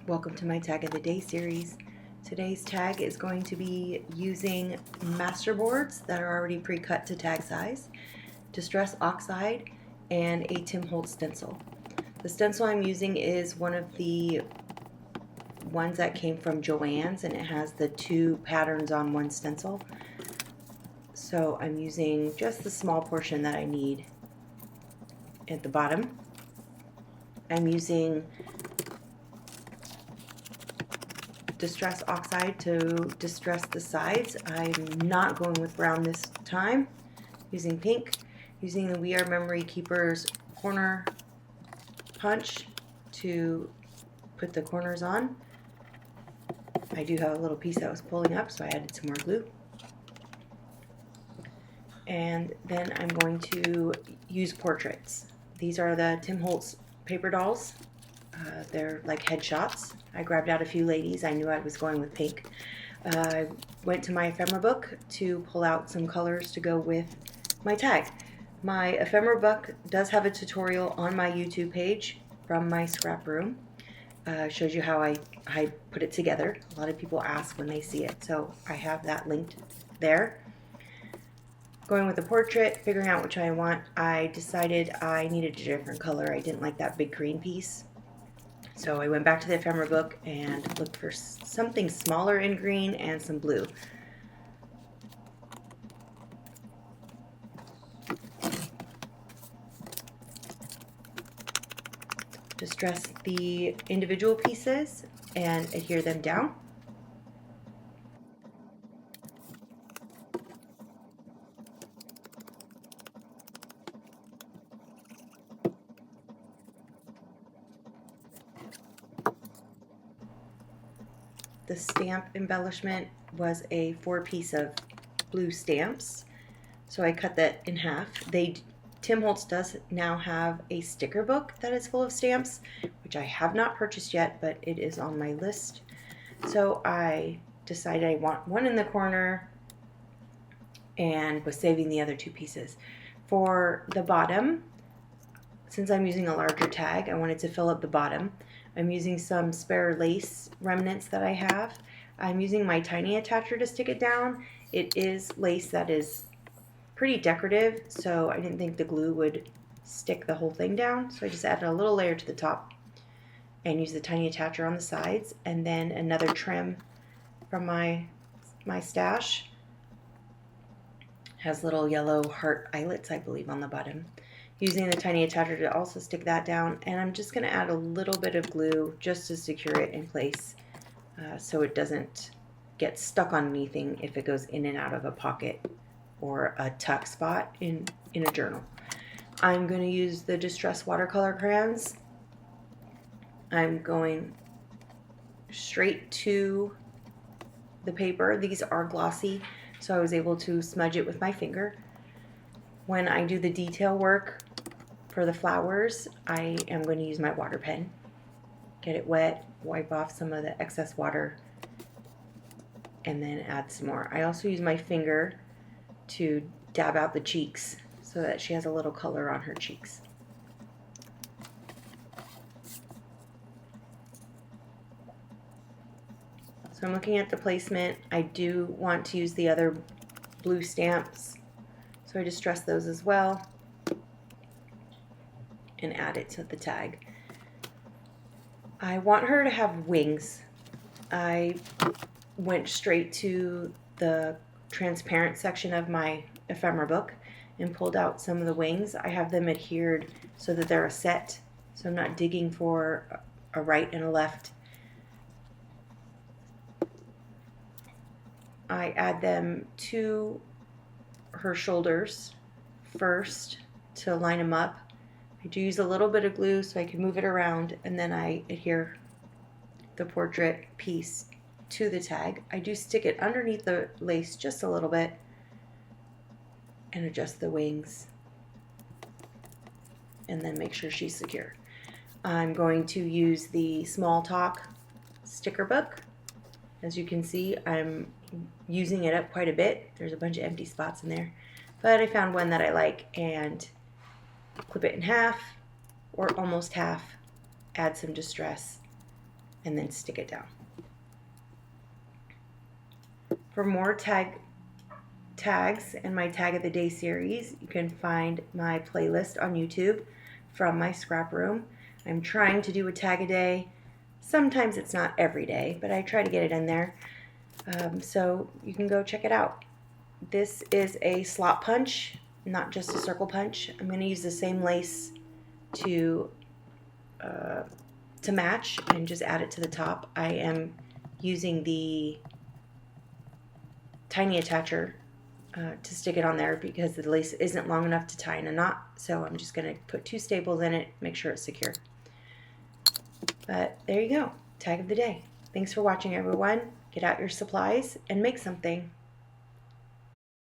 Welcome to my Tag of the Day series. Today's tag is going to be using Masterboards that are already pre-cut to tag size, Distress Oxide, and a Tim Holtz stencil. The stencil I'm using is one of the ones that came from Joann's, and it has the two patterns on one stencil. So I'm using just the small portion that I need at the bottom. I'm using Distress Oxide to distress the sides. I'm not going with brown this time. Using pink, using the We Are Memory Keepers corner punch to put the corners on. I do have a little piece that was pulling up, so I added some more glue. And then I'm going to use portraits. These are the Tim Holtz paper dolls. They're like headshots. I grabbed out a few ladies. I knew I was going with pink. I went to my ephemera book to pull out some colors to go with my tag. My ephemera book does have a tutorial on my YouTube page from my scrap room. Shows you how I put it together. A lot of people ask when they see it, so I have that linked there. Going with the portrait, figuring out which I want, I decided I needed a different color. I didn't like that big green piece. So I went back to the ephemera book and looked for something smaller in green and some blue. Distress the individual pieces and adhere them down. The stamp embellishment was a 4-piece of blue stamps, so I cut that in half. Tim Holtz does now have a sticker book that is full of stamps, which I have not purchased yet, but it is on my list. So I decided I want one in the corner and was saving the other 2 pieces. For the bottom, since I'm using a larger tag, I wanted to fill up the bottom. I'm using some spare lace remnants that I have. I'm using my tiny attacher to stick it down. It is lace that is pretty decorative, so I didn't think the glue would stick the whole thing down. So I just added a little layer to the top and use the tiny attacher on the sides, and then another trim from my stash. Has little yellow heart eyelets, I believe, on the bottom. Using the tiny attacher to also stick that down, and I'm just going to add a little bit of glue just to secure it in place so it doesn't get stuck on anything if it goes in and out of a pocket or a tuck spot in a journal. I'm going to use the Distress watercolor crayons. I'm going straight to the paper. These are glossy, so I was able to smudge it with my finger. When I do the detail work for the flowers, I am going to use my water pen. Get it wet, wipe off some of the excess water, and then add some more. I also use my finger to dab out the cheeks so that she has a little color on her cheeks. So I'm looking at the placement. I do want to use the other blue stamps, so I distress those as well and add it to the tag. I want her to have wings. I went straight to the transparent section of my ephemera book and pulled out some of the wings. I have them adhered so that they're a set, so I'm not digging for a right and a left. I add them to her shoulders first to line them up. I do use a little bit of glue so I can move it around, and then I adhere the portrait piece to the tag. I do stick it underneath the lace just a little bit and adjust the wings and then make sure she's secure. I'm going to use the Small Talk sticker book. As you can see, I'm using it up quite a bit. There's a bunch of empty spots in there, but I found one that I like and clip it in half or almost half, add some distress, and then stick it down. For more tags and my Tag of the Day series, you can find my playlist on YouTube from my scrap room. I'm trying to do a tag a day. Sometimes it's not every day, but I try to get it in there. So you can go check it out. This is a slot punch, not just a circle punch. I'm going to use the same lace to match and just add it to the top. I am using the tiny attacher to stick it on there because the lace isn't long enough to tie in a knot. So I'm just going to put 2 staples in it, make sure it's secure. But there you go, Tag of the Day. Thanks for watching, everyone. Get out your supplies and make something.